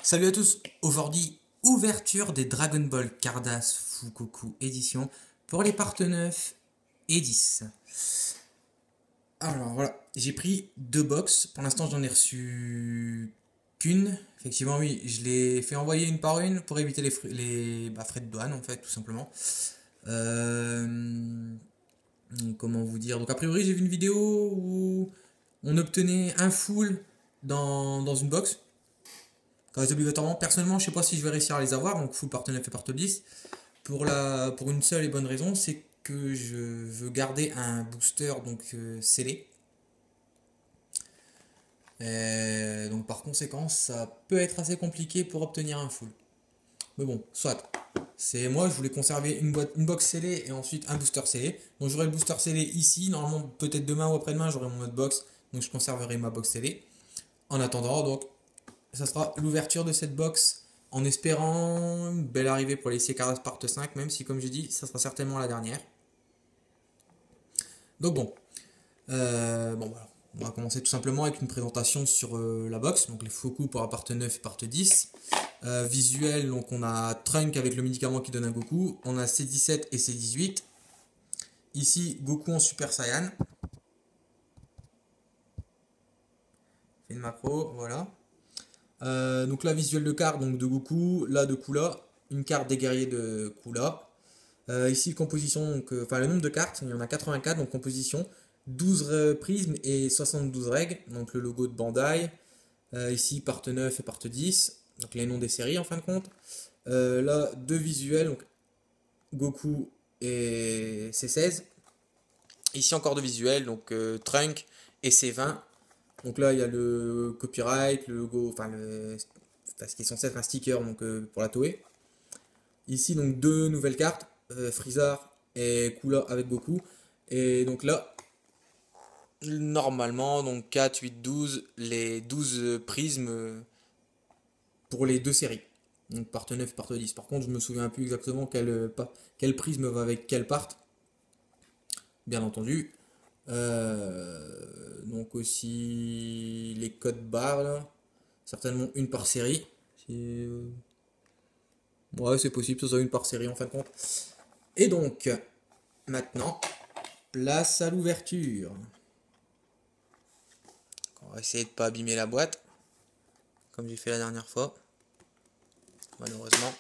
Salut à tous, aujourd'hui ouverture des Dragon Ball Cardass Fukoku édition pour les parts 9 et 10. Alors voilà, j'ai pris deux box, pour l'instant j'en ai reçu qu'une. Effectivement oui, je l'ai fait envoyer une par une pour éviter les frais de douane en fait tout simplement. Euh, Comment vous dire, donc a priori j'ai vu une vidéo où on obtenait un full dans une box. Obligatoirement, personnellement, je sais pas si je vais réussir à les avoir, donc full part 9 et part 10. Pour une seule et bonne raison, c'est que je veux garder un booster scellé. Donc par conséquent, ça peut être assez compliqué pour obtenir un full. Mais bon, soit. C'est moi, je voulais conserver une box scellée et ensuite un booster scellé. Donc j'aurai le booster scellé ici. Normalement, peut-être demain ou après-demain, j'aurai mon autre box. Donc je conserverai ma box scellée. En attendant, donc ça sera l'ouverture de cette box en espérant une belle arrivée pour les Cars Part 5, même si comme j'ai dit, ça sera certainement la dernière. Donc voilà. On va commencer tout simplement avec une présentation sur la box, donc les focus pour la part 9 et part 10. Visuel, donc on a Trunk avec le médicament qui donne un Goku, on a C17 et C18. Ici, Goku en Super Saiyan. Fait une macro, voilà. Donc là, visuel de carte donc de Goku, là de Kula, une carte des guerriers de Kula. Ici, composition, enfin le nombre de cartes, il y en a 84, donc composition, 12 prismes et 72 règles, donc le logo de Bandai. Ici, part 9 et part 10, donc les noms des séries en fin de compte. Là, deux visuels, donc Goku et C16. Ici, encore deux visuels, donc Trunk et C20. Donc là, il y a le copyright, le logo, ce qui est censé être un sticker pour la Toei. Ici, donc deux nouvelles cartes, Freezer et Kula avec Goku. Et donc là, normalement, donc 4, 8, 12, les 12 prismes pour les deux séries. Donc part 9 et part 10. Par contre, je me souviens plus exactement quel prisme va avec quelle part, bien entendu. Donc aussi les codes barres, là. Certainement une par série. Ouais, c'est possible, que ce soit une par série en fin de compte. Et donc, maintenant, place à l'ouverture. On va essayer de pas abîmer la boîte, comme j'ai fait la dernière fois. Malheureusement.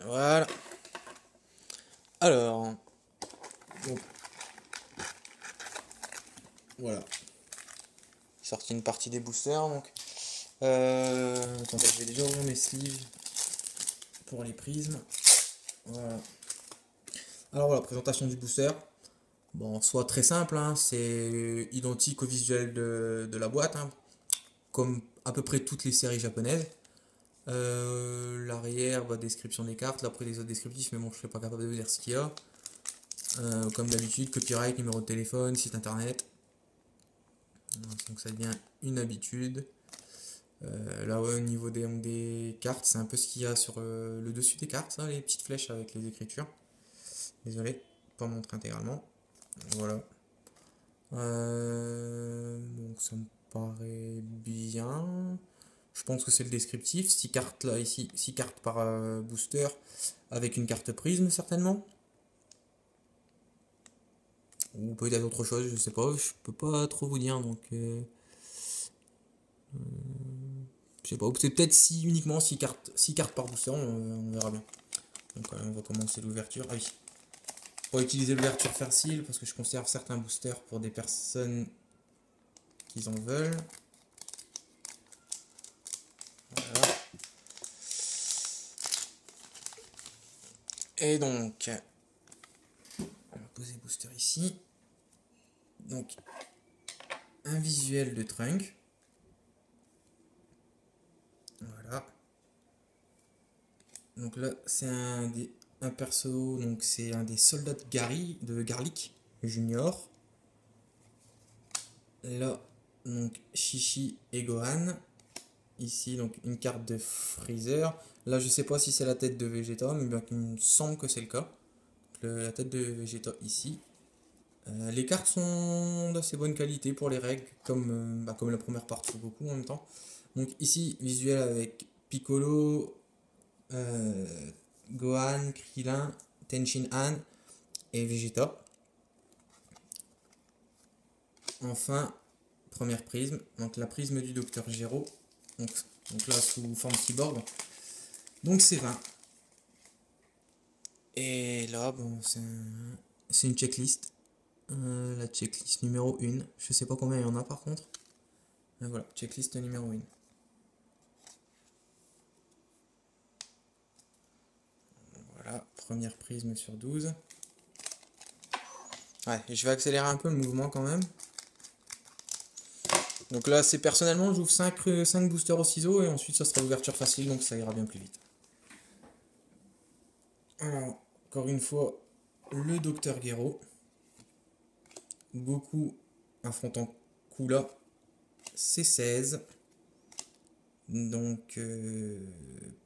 Voilà. Alors, donc, voilà. Sorti une partie des boosters, donc. Attendez, je vais déjà ouvrir mes sleeves pour les prismes. Voilà. Alors voilà, présentation du booster. Bon, soit très simple, hein, c'est identique au visuel de la boîte, hein, comme à peu près toutes les séries japonaises. L'arrière, description des cartes, là après les autres descriptifs, mais bon, je ne serais pas capable de vous dire ce qu'il y a. Comme d'habitude, copyright, numéro de téléphone, site internet. Donc ça devient une habitude. Là ouais, au niveau des cartes, c'est un peu ce qu'il y a sur le dessus des cartes, ça, les petites flèches avec les écritures. Désolé, pas montrer intégralement. Voilà. Donc ça me paraît bien. Je pense que c'est le descriptif. 6 cartes là, ici, 6 cartes par booster avec une carte prisme certainement. Ou peut-être autre chose, je sais pas, je peux pas trop vous dire donc. Je sais pas, c'est peut-être si uniquement 6 cartes par booster, on verra bien. Donc on va commencer l'ouverture. Ah oui. Pour utiliser l'ouverture facile parce que je conserve certains boosters pour des personnes qui en veulent. Voilà. Et donc, on va poser le booster ici. Donc, un visuel de Trunk. Voilà. Donc là, c'est un perso, donc c'est un des soldats de Garlic Junior. Là, donc Shishi et Gohan. Ici, donc une carte de Freezer. Là, je sais pas si c'est la tête de Vegeta, mais bien qu'il me semble que c'est le cas. La tête de Vegeta ici. Les cartes sont d'assez bonne qualité pour les règles, comme la première partie de Goku en même temps. Donc ici, visuel avec Piccolo, euh, Gohan, Krillin, Tenshin Han et Vegeta. Enfin, première prisme, donc la prisme du Docteur Gero, donc là sous forme cyborg. Donc c'est 20. Et là, bon, c'est une checklist. La checklist numéro 1. Je sais pas combien il y en a par contre. Mais voilà, checklist numéro 1. Voilà, première prisme sur 12. Ouais, je vais accélérer un peu le mouvement quand même. Donc là, c'est personnellement, j'ouvre 5 boosters au ciseau et ensuite ça sera l'ouverture facile, donc ça ira bien plus vite. Alors, encore une fois, le Docteur Gero. Goku affrontant Kula, c'est 16. Donc,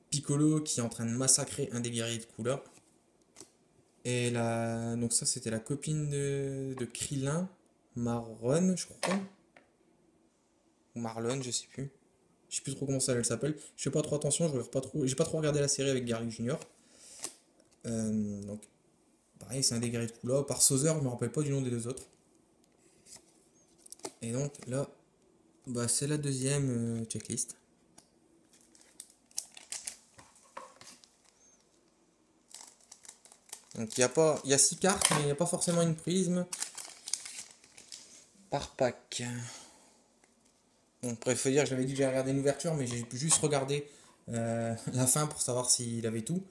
Piccolo qui est en train de massacrer un des guerriers de Kula. Et donc ça, c'était la copine de Krillin, Marron, je crois. Ou Marlon, je sais plus. Je sais plus trop comment ça elle s'appelle. Je fais pas trop attention, je regarde pas trop. J'ai pas trop regardé la série avec Garlic Junior. Donc, pareil, c'est un des guerriers de Kula. Par Sauzer, je me rappelle pas du nom des deux autres. Et donc là, bah, c'est la deuxième checklist. Donc il y a 6 cartes, mais il n'y a pas forcément une prisme par pack. Donc, il faut dire, je l'avais dit que j'avais regardé une ouverture, mais j'ai juste regardé la fin pour savoir s'il avait tout.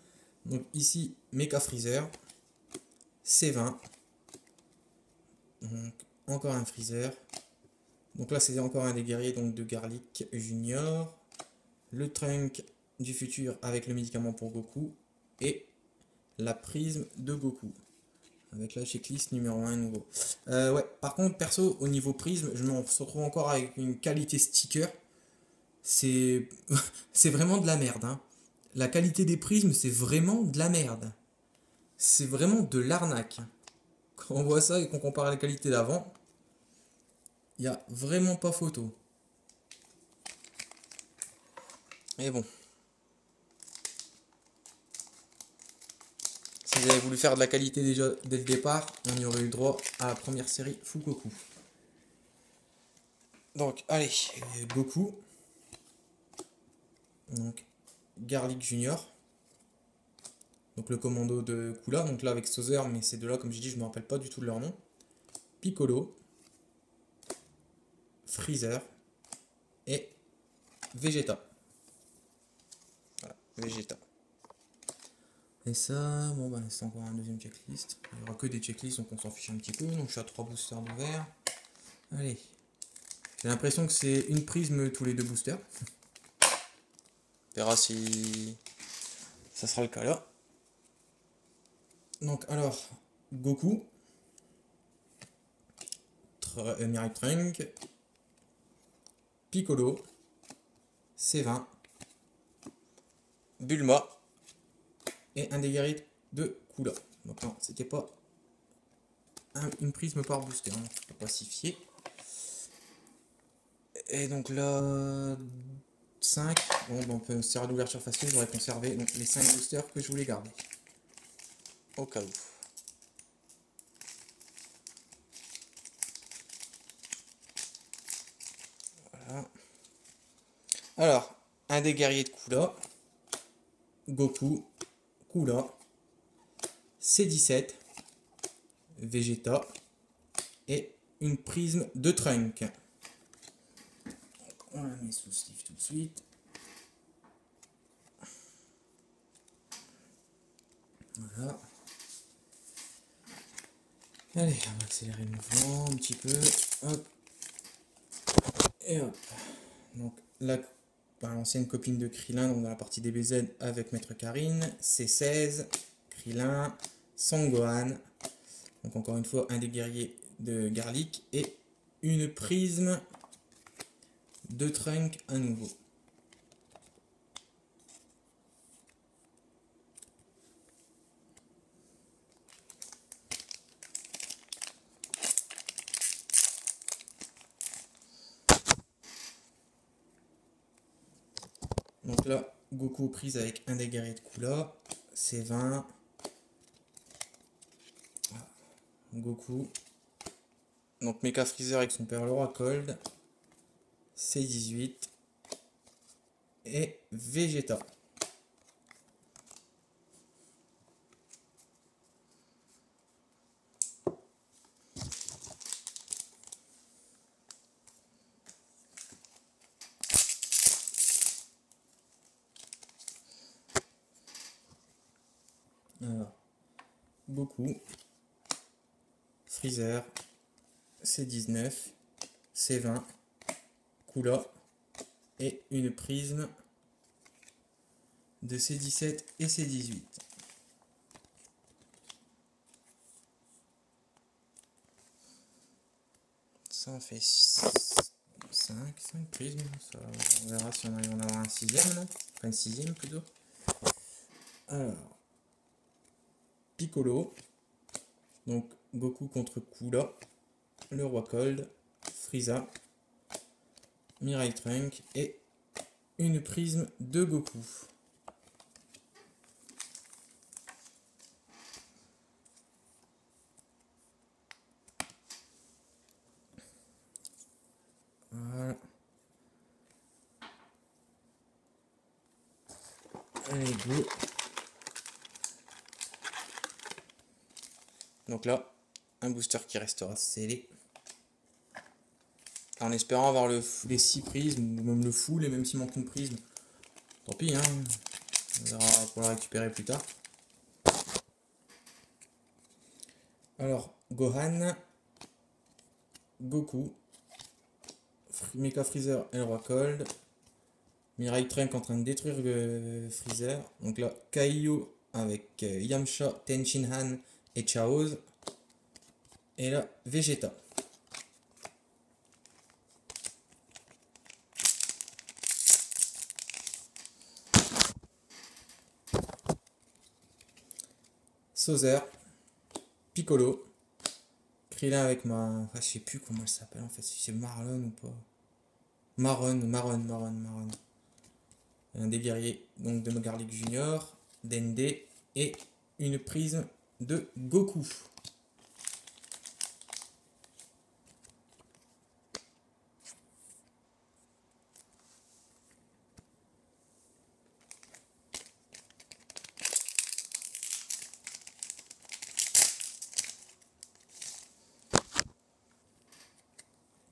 Donc ici, Mecha Freezer, C20. Donc encore un Freezer. Donc là, c'est encore un des guerriers donc, de Garlic Junior. Le Trunk du futur avec le médicament pour Goku. Et la prisme de Goku. Avec la checklist numéro 1 nouveau. Ouais, par contre, perso, au niveau prisme, je me retrouve encore avec une qualité sticker. C'est c'est vraiment de la merde. Hein. La qualité des prismes, c'est vraiment de la merde. C'est vraiment de l'arnaque. Quand on voit ça et qu'on compare à la qualité d'avant, il n'y a vraiment pas photo. Mais bon. Si vous avez voulu faire de la qualité déjà dès le départ, on y aurait eu droit à la première série Fugoku. Donc, allez, Goku. Donc, Garlic Junior. Donc, le commando de Kula. Donc là, avec Sauzer, mais ces deux-là, comme je dis, je ne me rappelle pas du tout de leur nom. Piccolo. Freezer. Et Vegeta. Voilà, Vegeta. Et ça, bon bah c'est encore un deuxième checklist. Il n'y aura que des checklists, donc on s'en fiche un petit peu. Donc je suis à 3 boosters d'ouvert. Allez. J'ai l'impression que c'est une prisme tous les 2 boosters. On verra si ça sera le cas là. Donc alors, Goku. Mirai Trunk. Piccolo. C20. Bulma. Et un des guerriers de Kula. Donc non, c'était pas une prisme par booster. Hein. Faut pas s'y fier. Et donc là, 5. Bon, on peut se servir d'ouverture facile. J'aurais conservé donc, les 5 boosters que je voulais garder. Au cas où. Voilà. Alors, un des guerriers de Kula. Goku. Kula. C17. Vegeta. Et une prisme de Trunk. Donc, on la met sous sleeve tout de suite. Voilà. Allez, on va accélérer le mouvement un petit peu. Hop. Et hop. Donc là, l'ancienne copine de Krillin, donc dans la partie DBZ avec Maître Karine. C16. Krillin. Sangohan. Donc encore une fois, un des guerriers de Garlic. Et une prisme de Trunk à nouveau. Donc là, Goku aux prises avec un des guerriers de Kula. C'est 20. Goku. Donc Mecha Freezer avec son père le roi Cold. C'est 18. Et Vegeta. Alors, Goku, Freezer, c'est 19, c'est 20, Kula et une prisme de C17 et C18. Ça en fait 5 prismes. Ça, on verra si on arrive à en avoir un sixième, là. Enfin une sixième plutôt. Alors, Piccolo. Donc Goku contre Kula, le roi Cold, Frieza, Mirai Trunk et une prisme de Goku. Voilà. Allez, go. Donc là, un booster qui restera scellé. En espérant avoir les 6 prismes, ou même le full, et même s'il manque une prisme. Tant pis, hein. On verra pour la récupérer plus tard. Alors, Gohan, Goku, Mecha Freezer et le roi Cold. Mirai Trunk en train de détruire Freezer. Donc là, Kaio avec Yamcha, Tenshinhan et Chaoz. Et là, Vegeta. Sauzer, Piccolo, Krillin avec ma... Enfin, je sais plus comment elle s'appelle en fait, si c'est Marlon ou pas. Maron. Un des guerriers donc de Garlic Junior, Dende et une prisme de Goku.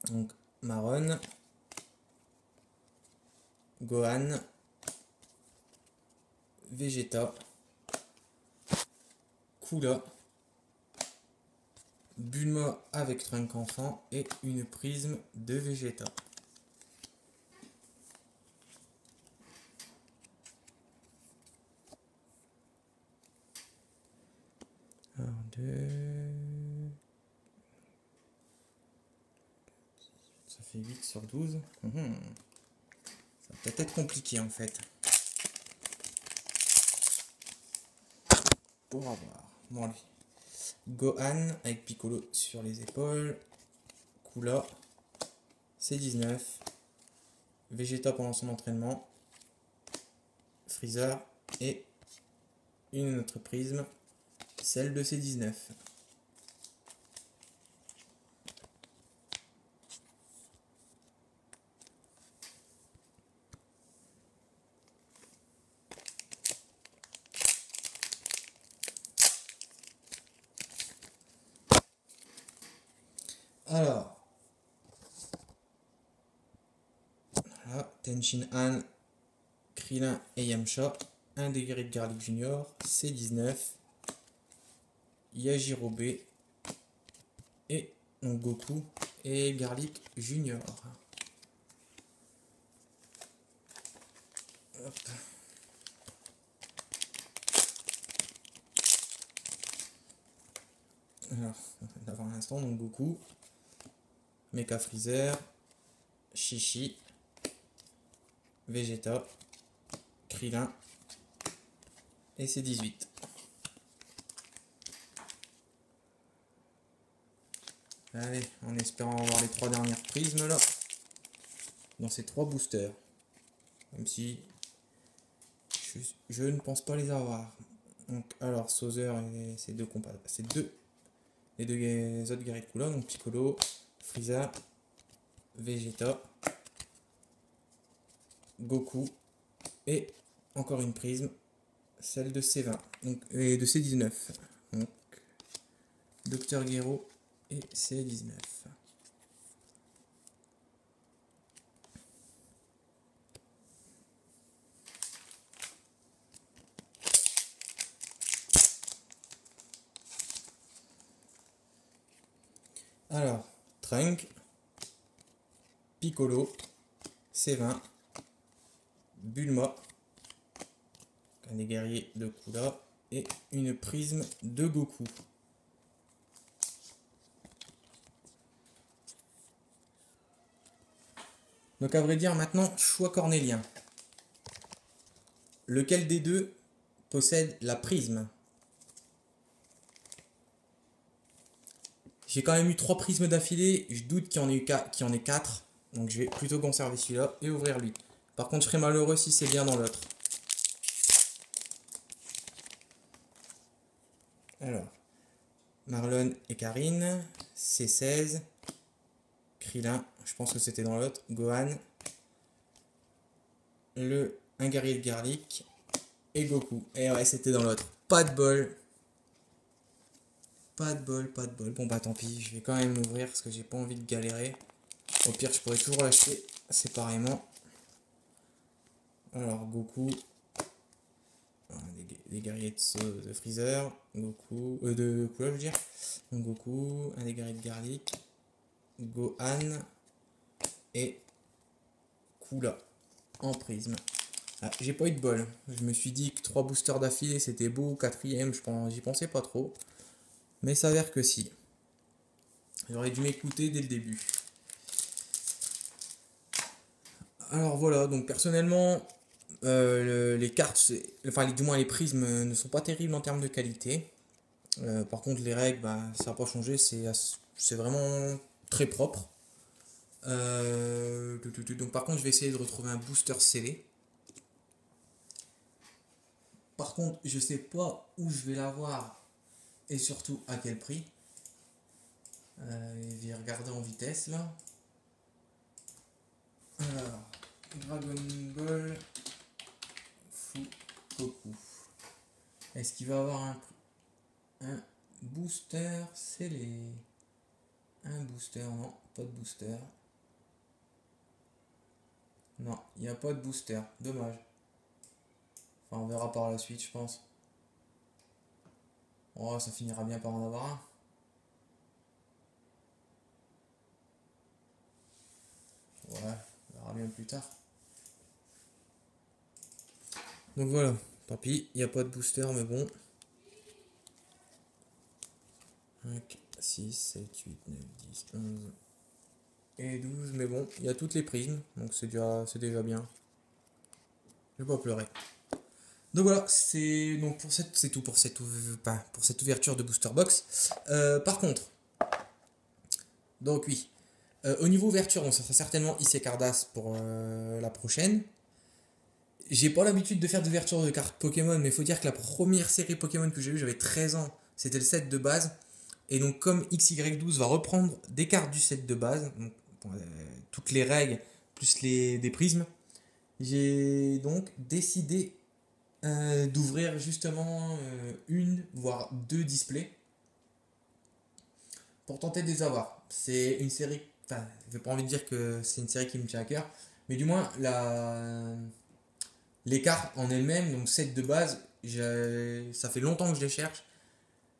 Donc Maron, Gohan, Vegeta, Kula, Bulma avec Trunk enfant et une prisme de Vegeta. Alors, 2... Ça fait 8 sur 12. Ça va peut-être être compliqué en fait. Pour avoir. Bon, allez. Gohan avec Piccolo sur les épaules. Kula. C19. Vegeta pendant son entraînement. Freezer. Et une autre prisme. Celle de C19. Alors, voilà, Tenshinhan, Krillin et Yamcha, un des guerriers de Garlic Junior, C19, Yajirobe et donc Goku et Garlic Junior. Hop. Alors, d'avoir un instant, donc Goku, Mecha Freezer, Chichi, Vegeta, Krillin et C18. Allez, en espérant avoir les 3 dernières prismes là, dans ces 3 boosters. Même si je ne pense pas les avoir. Donc, alors, Sauzer et les deux autres guerriers de couleur, donc Piccolo, Frieza, Vegeta, Goku et encore une prisme, celle de C20 donc, et de C19. Donc, Docteur Gero et C19. Alors, Trunks, Piccolo, C20, Bulma, un des guerriers de Kula, et une prisme de Goku. Donc à vrai dire maintenant, choix cornélien. Lequel des deux possède la prisme? J'ai quand même eu 3 prismes d'affilée, je doute qu'il y en ait 4. Donc je vais plutôt conserver celui-là et ouvrir lui. Par contre je serais malheureux si c'est bien dans l'autre. Alors, Marlon et Karine, C16, Krillin, je pense que c'était dans l'autre, Gohan, un guerrier de Garlic et Goku. Et ouais, c'était dans l'autre. Pas de bol. Pas de bol, pas de bol. Bon bah tant pis, je vais quand même l'ouvrir parce que j'ai pas envie de galérer. Au pire, je pourrais toujours l'acheter séparément. Alors, Goku. Des guerriers de Freezer. Goku. De quoi je veux dire. Donc, Goku. Un des guerriers de Garlic. Gohan. Et Kula. En prisme. Ah, j'ai pas eu de bol. Je me suis dit que 3 boosters d'affilée c'était beau. 4ème, j'y pensais pas trop. Mais ça s'avère que si. J'aurais dû m'écouter dès le début. Alors voilà, donc personnellement, les cartes, enfin du moins les prismes ne sont pas terribles en termes de qualité. Par contre les règles, bah, ça n'a pas changé, c'est vraiment très propre. Donc par contre je vais essayer de retrouver un booster scellé. Par contre je sais pas où je vais l'avoir et surtout à quel prix. Je vais regarder en vitesse là. Alors, Dragon Ball Fugoku. Est-ce qu'il va avoir un booster scellé? Un booster, non, pas de booster. Non, il n'y a pas de booster, dommage. Enfin, on verra par la suite, je pense. Oh, ça finira bien par en avoir un. Ouais, on verra bien plus tard. Donc voilà, tant pis, il n'y a pas de booster, mais bon. 5, 6, 7, 8, 9, 10, 11 et 12, mais bon, il y a toutes les prismes, donc c'est déjà bien. Je vais pas pleurer. Donc voilà, c'est tout pour cette ouverture de Booster Box. Par contre, donc oui, au niveau ouverture, donc ça sera certainement IC Cardass pour la prochaine. J'ai pas l'habitude de faire d'ouverture de cartes Pokémon, mais il faut dire que la première série Pokémon que j'ai eue, j'avais 13 ans, c'était le set de base. Et donc comme XY12 va reprendre des cartes du set de base, donc, toutes les règles plus des prismes, j'ai donc décidé d'ouvrir justement une voire 2 displays pour tenter de les avoir. C'est une série, enfin, j'ai pas envie de dire que c'est une série qui me tient à cœur, mais du moins les cartes en elles-mêmes, donc set de base, ça fait longtemps que je les cherche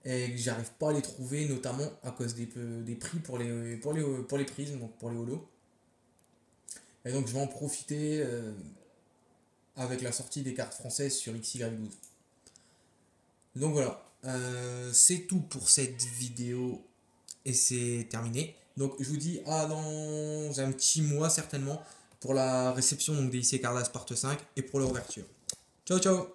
et que j'arrive pas à les trouver, notamment à cause des prix pour les prismes, donc pour les holos. Et donc je vais en profiter avec la sortie des cartes françaises sur XY12. Donc voilà, c'est tout pour cette vidéo et c'est terminé. Donc je vous dis à dans un petit mois certainement pour la réception donc, des IC Cardass Part 5 et pour leur ouverture. Ciao ciao.